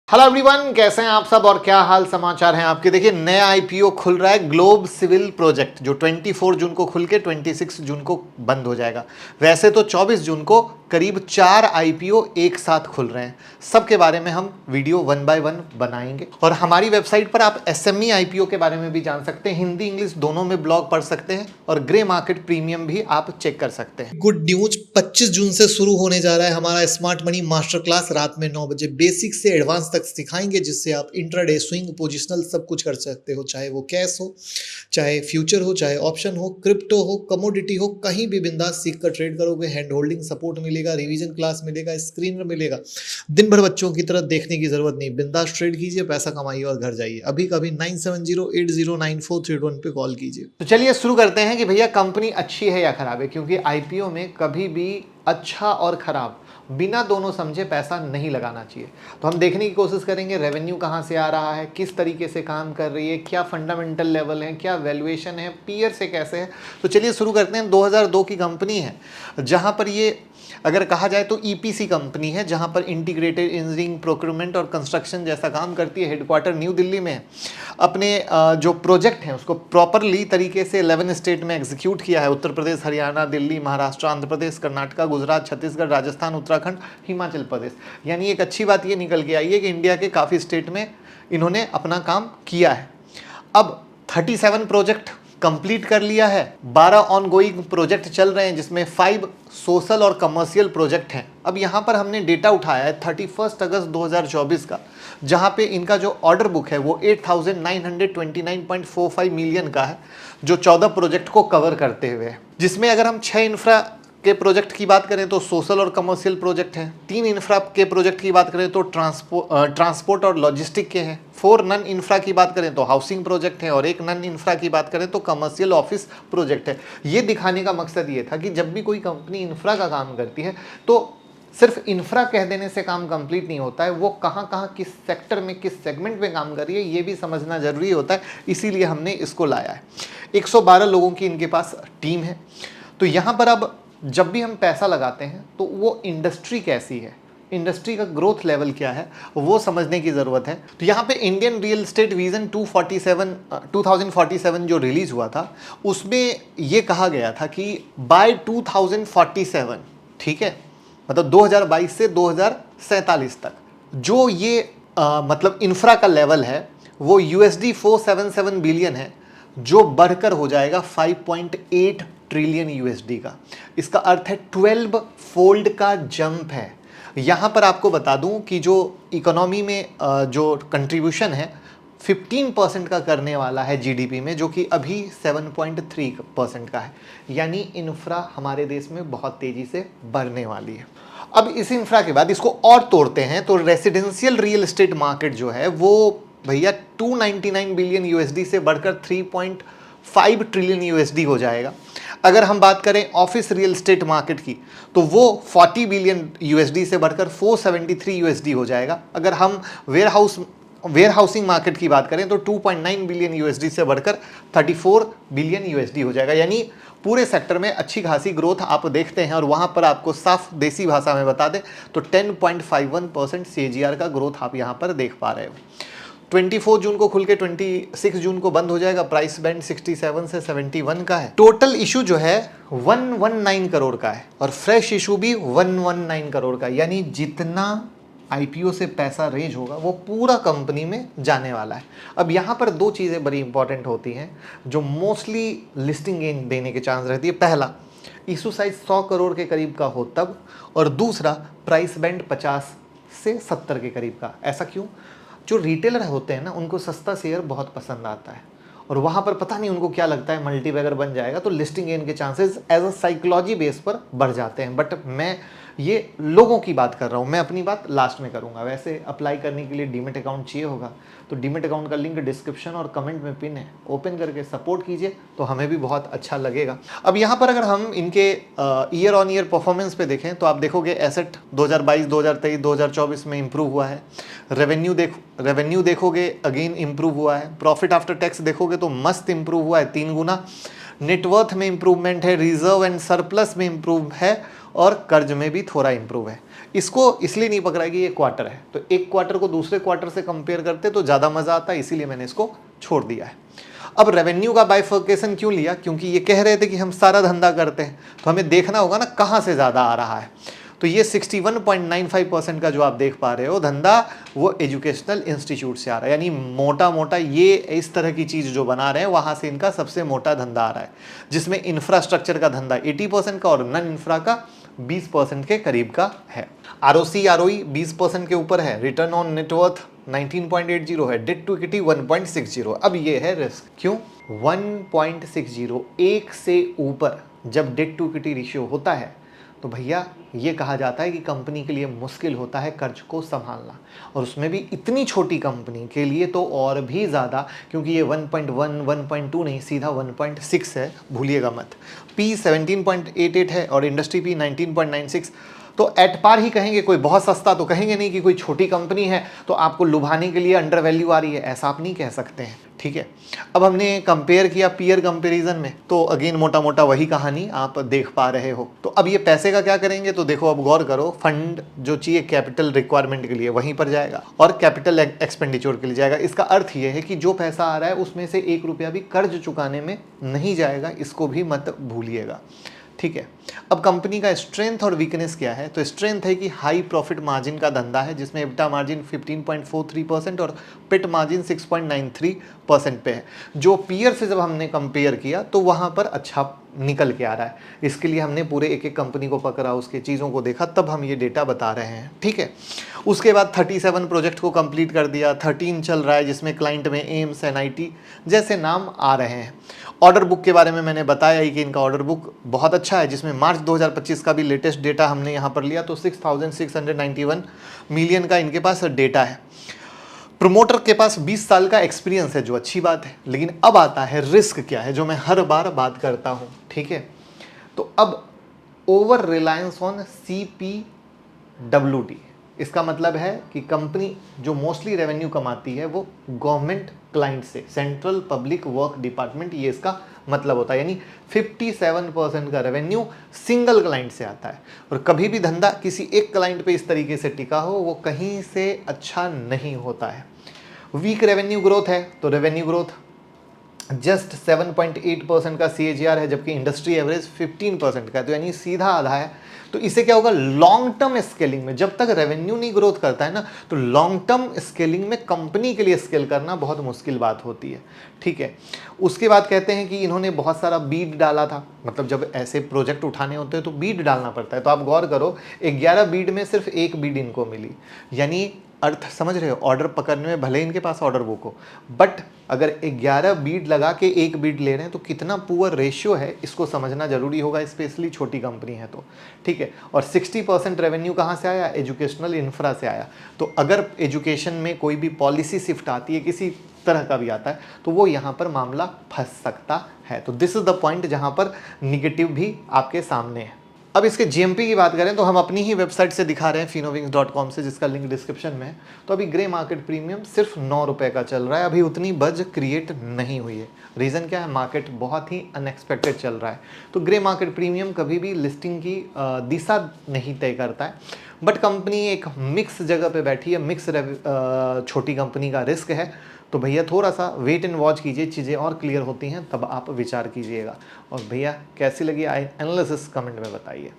Hello everyone, कैसे हैं आप सब और क्या हाल समाचार हैं आपके। देखिए, नया आईपीओ खुल रहा है ग्लोब सिविल प्रोजेक्ट, जो 24 जून को खुल के 26 जून को बंद हो जाएगा। वैसे तो 24 जून को करीब 4 आईपीओ एक साथ खुल रहे हैं। सबके बारे में हम वीडियो 1 बाय 1 बनाएंगे और हमारी वेबसाइट पर आप एसएमई आईपीओ के बारे में भी जान सकते हैं। हिंदी इंग्लिश दोनों में ब्लॉग पढ़ सकते हैं और ग्रे मार्केट प्रीमियम भी आप चेक कर सकते हैं। गुड न्यूज, 25 जून से शुरू होने जा रहा है हमारा स्मार्ट मनी मास्टर क्लास। रात में 9 बजे बेसिक से एडवांस तक सिखाएंगे, जिससे आप इंट्राडे, स्विंग, पोजिशनल सब कुछ कर सकते हो। चाहे वो कैश हो, चाहे फ्यूचर हो, चाहे ऑप्शन हो, क्रिप्टो हो, कमोडिटी हो, कहीं भी बिंदास सीख कर ट्रेड करोगे। हैंड होल्डिंग सपोर्ट मिलेगा, रिवीजन क्लास मिलेगा, स्क्रीनर मिलेगा। दिन भर बच्चों की तरह देखने की जरूरत नहीं, बिंदास ट्रेड कीजिए, पैसा कमाइए और घर जाइए। अभी कभी 9708094321 पे कॉल कीजिए। तो चलिए शुरू करते हैं कि भैया कंपनी अच्छी है या खराब है, क्योंकि आईपीओ में कभी भी अच्छा और खराब बिना दोनों समझे पैसा नहीं लगाना चाहिए। तो हम देखने की कोशिश करेंगे रेवेन्यू कहाँ से आ रहा है, किस तरीके से काम कर रही है, क्या फंडामेंटल लेवल है, क्या वैल्यूएशन है, पीयर से कैसे है। तो चलिए शुरू करते हैं। 2002 की कंपनी है, जहाँ पर ये अगर कहा जाए तो ईपीसी कंपनी है, जहाँ पर इंटीग्रेटेड इंजीनियरिंग, प्रोक्योरमेंट और कंस्ट्रक्शन जैसा काम करती है। हेडक्वार्टर न्यू दिल्ली में है। अपने जो प्रोजेक्ट हैं उसको प्रॉपरली तरीके से 11 स्टेट में एग्जीक्यूट किया है। उत्तर प्रदेश, हरियाणा, दिल्ली, महाराष्ट्र, आंध्र प्रदेश, कर्नाटक, गुजरात, छत्तीसगढ़, राजस्थान, उत्तराखंड, हिमाचल प्रदेश। यानी एक अच्छी बात ये निकल के आई है कि इंडिया के काफ़ी स्टेट में इन्होंने अपना काम किया है। अब 37 प्रोजेक्ट कंप्लीट कर लिया है, 12 ऑनगोइंग प्रोजेक्ट चल रहे हैं, जिसमें 5 सोशल और कमर्शियल प्रोजेक्ट हैं। अब यहाँ पर हमने डेटा उठाया है 31 अगस्त 2024 का, जहाँ पे इनका जो ऑर्डर बुक है वो 8929.45 मिलियन का है, जो 14 प्रोजेक्ट को कवर करते हुए है। जिसमें अगर हम 6 इंफ्रा के प्रोजेक्ट की बात करें तो सोशल और कमर्शियल प्रोजेक्ट हैं, 3 इंफ्रा के प्रोजेक्ट की बात करें तो ट्रांसपोर्ट और लॉजिस्टिक के हैं, 4 नन इंफ्रा की बात करें तो हाउसिंग प्रोजेक्ट है और 1 नन इंफ्रा की बात करें तो कमर्शियल ऑफिस प्रोजेक्ट है। ये दिखाने का मकसद ये था कि जब भी कोई कंपनी इंफ्रा का काम करती है तो सिर्फ इंफ्रा कह देने से काम कंप्लीट नहीं होता है, वो कहाँ कहाँ किस सेक्टर में किस सेगमेंट में काम कर रही है ये भी समझना जरूरी होता है। इसीलिए हमने इसको लाया है। 112 लोगों की इनके पास टीम है। तो यहाँ पर अब जब भी हम पैसा लगाते हैं तो वो इंडस्ट्री कैसी है, इंडस्ट्री का ग्रोथ लेवल क्या है, वो समझने की ज़रूरत है। तो यहाँ पे इंडियन रियल एस्टेट विजन 2047 जो रिलीज़ हुआ था, उसमें ये कहा गया था कि बाय 2047, ठीक है, मतलब 2022 से 2047 तक जो ये मतलब इंफ्रा का लेवल है वो USD 477 बिलियन है, जो बढ़कर हो जाएगा 5.8 ट्रिलियन USD का। इसका अर्थ है 12 फोल्ड का जंप है। यहाँ पर आपको बता दूं कि जो इकोनॉमी में जो कंट्रीब्यूशन है 15% का करने वाला है जीडीपी में, जो कि अभी 7.3% का है। यानी इंफ्रा हमारे देश में बहुत तेज़ी से बढ़ने वाली है। अब इस इंफ्रा के बाद इसको और तोड़ते हैं तो रेसिडेंशियल रियल एस्टेट मार्केट जो है वो भैया 299 बिलियन USD से बढ़कर 3.5 ट्रिलियन USD हो जाएगा। अगर हम बात करें ऑफिस रियल एस्टेट मार्केट की तो वो 40 बिलियन USD से बढ़कर 473 USD हो जाएगा। अगर हम वेयरहाउसिंग मार्केट की बात करें तो 2.9 बिलियन USD से बढ़कर 34 बिलियन USD हो जाएगा। यानी पूरे सेक्टर में अच्छी खासी ग्रोथ आप देखते हैं। और वहाँ पर आपको साफ देसी भाषा में बता दें तो 10.51% CAGR का ग्रोथ आप यहाँ पर देख पा रहे हो। 24 जून को खुल के 26 जून को बंद हो जाएगा। प्राइस बैंड 67 से 71 का है। टोटल इशू जो है 119 करोड़ का है और फ्रेश इशू भी 119 करोड़ का। यानी जितना आईपीओ से पैसा रेज होगा वो पूरा कंपनी में जाने वाला है। अब यहाँ पर 2 चीज़ें बड़ी इंपॉर्टेंट होती हैं जो मोस्टली लिस्टिंग गेन देने के चांस रहती है। पहला, इशू साइज 100 करोड़ के करीब का हो तब, और दूसरा प्राइस बैंड 50 से 70 के करीब का। ऐसा क्यों? जो रिटेलर होते हैं ना, उनको सस्ता शेयर बहुत पसंद आता है और वहाँ पर पता नहीं उनको क्या लगता है मल्टी बैगर बन जाएगा तो लिस्टिंग गेन के chances as a psychology base पर बढ़ जाते हैं। बट मैं ये लोगों की बात कर रहा हूँ, मैं अपनी बात लास्ट में करूँगा। वैसे अप्लाई करने के लिए डीमेट अकाउंट चाहिए होगा तो डीमेट अकाउंट का लिंक डिस्क्रिप्शन और कमेंट में पिन है, ओपन करके सपोर्ट कीजिए तो हमें भी बहुत अच्छा लगेगा। अब यहाँ पर अगर हम इनके ईयर ऑन ईयर परफॉर्मेंस पे देखें तो आप देखोगे एसेट 2022, 2023, 2024 में इंप्रूव हुआ है। रेवेन्यू देखोगे अगेन इंप्रूव हुआ है। प्रॉफिट आफ्टर टैक्स देखोगे तो मस्त इंप्रूव हुआ है, 3 गुना। नेटवर्थ में इंप्रूवमेंट है, रिजर्व एंड सरप्लस में इंप्रूव है और कर्ज में भी थोड़ा इंप्रूव है। इसको इसलिए नहीं पकड़ा कि ये क्वार्टर है, तो एक क्वार्टर को दूसरे क्वार्टर से कंपेयर करते तो ज़्यादा मज़ा आता, इसीलिए मैंने इसको छोड़ दिया है। अब रेवेन्यू का बाइफर्केशन क्यों लिया, क्योंकि ये कह रहे थे कि हम सारा धंधा करते हैं, तो हमें देखना होगा ना कहाँ से ज़्यादा आ रहा है। तो ये 61.95% का जो आप देख पा रहे हो धंधा, वो एजुकेशनल इंस्टीट्यूट से आ रहा है, यानी मोटा मोटा ये इस तरह की चीज़ जो बना रहे हैं वहाँ से इनका सबसे मोटा धंधा आ रहा है, जिसमें इंफ्रास्ट्रक्चर का धंधा 80% का और नन इंफ्रा का 20% के करीब का है। आरओसी आरओई 20% के ऊपर है, रिटर्न ऑन नेटवर्थ 19.80 है, डेट टू इक्विटी 1.60। अब ये है रिस्क, क्यों 1.60, एक से ऊपर जब डेट टू इक्विटी रेशियो होता है तो भैया ये कहा जाता है कि कंपनी के लिए मुश्किल होता है कर्ज को संभालना, और उसमें भी इतनी छोटी कंपनी के लिए तो और भी ज़्यादा, क्योंकि ये 1.1 1.2 नहीं, सीधा 1.6 है, भूलिएगा मत। पी 17.88 है और इंडस्ट्री पी 19.96, तो एट पार ही कहेंगे, कोई बहुत सस्ता तो कहेंगे नहीं कि कोई छोटी कंपनी है तो आपको लुभाने के लिए अंडर वैल्यू आ रही है, ऐसा आप नहीं कह सकते हैं, ठीक है। अब हमने कंपेयर किया पीयर कंपैरिजन में, तो अगेन मोटा मोटा वही कहानी आप देख पा रहे हो। तो अब ये पैसे का क्या करेंगे, तो देखो अब गौर करो, फंड जो चाहिए कैपिटल रिक्वायरमेंट के लिए वहीं पर जाएगा और कैपिटल एक्सपेंडिचर के लिए जाएगा। इसका अर्थ ये है कि जो पैसा आ रहा है उसमें से 1 रुपया भी कर्ज चुकाने में नहीं जाएगा, इसको भी मत भूलिएगा, ठीक है। अब कंपनी का स्ट्रेंथ और वीकनेस क्या है, तो स्ट्रेंथ है कि हाई प्रॉफिट मार्जिन का धंधा है, जिसमें एबिटा मार्जिन 15.43% और पिट मार्जिन 6.93% पे है। जो पीयर से जब हमने कंपेयर किया तो वहाँ पर अच्छा निकल के आ रहा है। इसके लिए हमने पूरे एक एक कंपनी को पकड़ा, उसके चीज़ों को देखा, तब हम ये डेटा बता रहे हैं, ठीक है। उसके बाद 37 प्रोजेक्ट को कंप्लीट कर दिया, 13 चल रहा है, जिसमें क्लाइंट में एम्स एनआईटी जैसे नाम आ रहे हैं। ऑर्डर बुक के बारे में मैंने बताया ही कि इनका ऑर्डर बुक बहुत अच्छा है, जिसमें मार्च 2025 का भी लेटेस्ट डेटा हमने यहाँ पर लिया तो 6,691 मिलियन का इनके पास डेटा है। प्रमोटर के पास 20 साल का एक्सपीरियंस है, जो अच्छी बात है, लेकिन अब आता है रिस्क क्या है, जो मैं हर बार बात करता हूँ, ठीक है। तो अब ओवर रिलायंस ऑन CPWD, इसका मतलब है कि कंपनी जो मोस्टली रेवेन्यू कमाती है वो गवर्नमेंट क्लाइंट से, सेंट्रल पब्लिक वर्क डिपार्टमेंट, ये इसका मतलब होता है, यानी 57% का रेवेन्यू सिंगल क्लाइंट से आता है। और कभी भी धंधा किसी एक क्लाइंट पे इस तरीके से टिका हो वो कहीं से अच्छा नहीं होता है। वीक रेवेन्यू ग्रोथ है, तो रेवेन्यू ग्रोथ जस्ट 7.8% का CAGR है, जबकि इंडस्ट्री एवरेज 15% का है, तो यानी सीधा आधा है। तो इससे क्या होगा, लॉन्ग टर्म स्केलिंग में जब तक रेवेन्यू नहीं ग्रोथ करता है ना, तो लॉन्ग टर्म स्केलिंग में कंपनी के लिए स्केल करना बहुत मुश्किल बात होती है, ठीक है। उसके बाद कहते हैं कि इन्होंने बहुत सारा बीड डाला था, मतलब जब ऐसे प्रोजेक्ट उठाने होते हैं तो बीड डालना पड़ता है। तो आप गौर करो, 11 बीड में सिर्फ 1 बीड इनको मिली, यानी अर्थ समझ रहे हो, ऑर्डर पकड़ने में भले इनके पास ऑर्डर बुक हो, बट अगर 11 बीड लगा के 1 बीड ले रहे हैं तो कितना पुअर रेशियो है, इसको समझना जरूरी होगा, स्पेशली छोटी कंपनी है तो, ठीक है। और 60% रेवेन्यू कहाँ से आया, एजुकेशनल इंफ्रा से आया। तो अगर एजुकेशन में कोई भी पॉलिसी शिफ्ट आती है, किसी तरह का भी आता है, तो वो यहाँ पर मामला फंस सकता है। तो दिस इज द पॉइंट जहाँ पर निगेटिव भी आपके सामने है। अब इसके GMP की बात करें तो हम अपनी ही वेबसाइट से दिखा रहे हैं, finovings.com से, जिसका लिंक डिस्क्रिप्शन में है। तो अभी ग्रे मार्केट प्रीमियम सिर्फ 9 रुपये का चल रहा है, अभी उतनी बज क्रिएट नहीं हुई है। रीज़न क्या है, मार्केट बहुत ही अनएक्सपेक्टेड चल रहा है। तो ग्रे मार्केट प्रीमियम कभी भी लिस्टिंग की दिशा नहीं तय करता है, बट कंपनी एक मिक्स जगह पे बैठी है, मिक्स छोटी कंपनी का रिस्क है। तो भैया थोड़ा सा वेट एंड वॉच कीजिए, चीज़ें और क्लियर होती हैं तब आप विचार कीजिएगा। और भैया कैसी लगी एनालिसिस कमेंट में बताइए।